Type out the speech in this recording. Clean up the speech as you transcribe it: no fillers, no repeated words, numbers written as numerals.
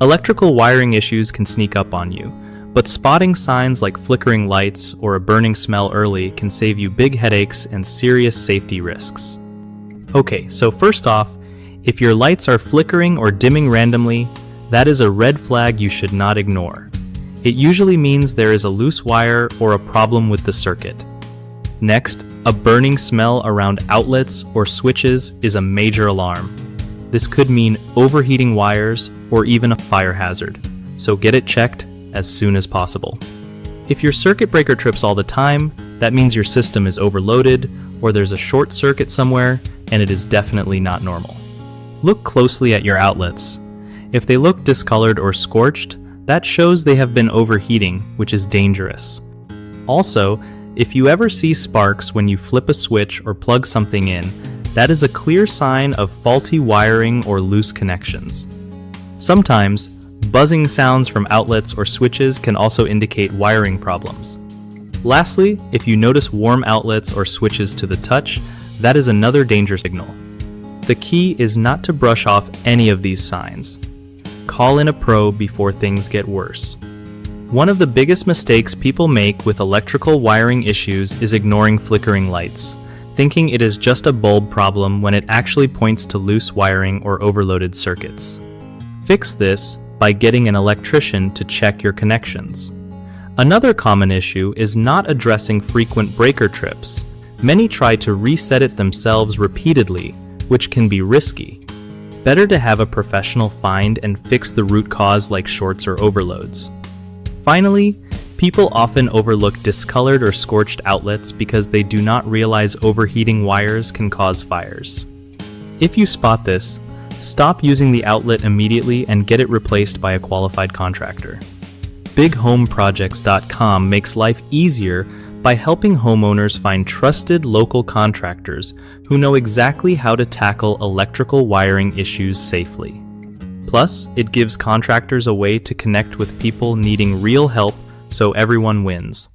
Electrical wiring issues can sneak up on you, but spotting signs like flickering lights or a burning smell early can save you big headaches and serious safety risks. Okay, so first off, if your lights are flickering or dimming randomly, that is a red flag you should not ignore. It usually means there is a loose wire or a problem with the circuit. Next, a burning smell around outlets or switches is a major alarm. This could mean overheating wires or even a fire hazard, so get it checked as soon as possible. If your circuit breaker trips all the time, that means your system is overloaded or there's a short circuit somewhere, and it is definitely not normal. Look closely at your outlets. If they look discolored or scorched, that shows they have been overheating, which is dangerous. Also, if you ever see sparks when you flip a switch or plug something in, that is a clear sign of faulty wiring or loose connections. Sometimes, buzzing sounds from outlets or switches can also indicate wiring problems. Lastly, if you notice warm outlets or switches to the touch, that is another danger signal. The key is not to brush off any of these signs. Call in a pro before things get worse. One of the biggest mistakes people make with electrical wiring issues is ignoring flickering lights, thinking it is just a bulb problem when it actually points to loose wiring or overloaded circuits. Fix this by getting an electrician to check your connections. Another common issue is not addressing frequent breaker trips. Many try to reset it themselves repeatedly, which can be risky. Better to have a professional find and fix the root cause like shorts or overloads. Finally, people often overlook discolored or scorched outlets because they do not realize overheating wires can cause fires. If you spot this, stop using the outlet immediately and get it replaced by a qualified contractor. BigHomeProjects.com makes life easier by helping homeowners find trusted local contractors who know exactly how to tackle electrical wiring issues safely. Plus, it gives contractors a way to connect with people needing real help so everyone wins.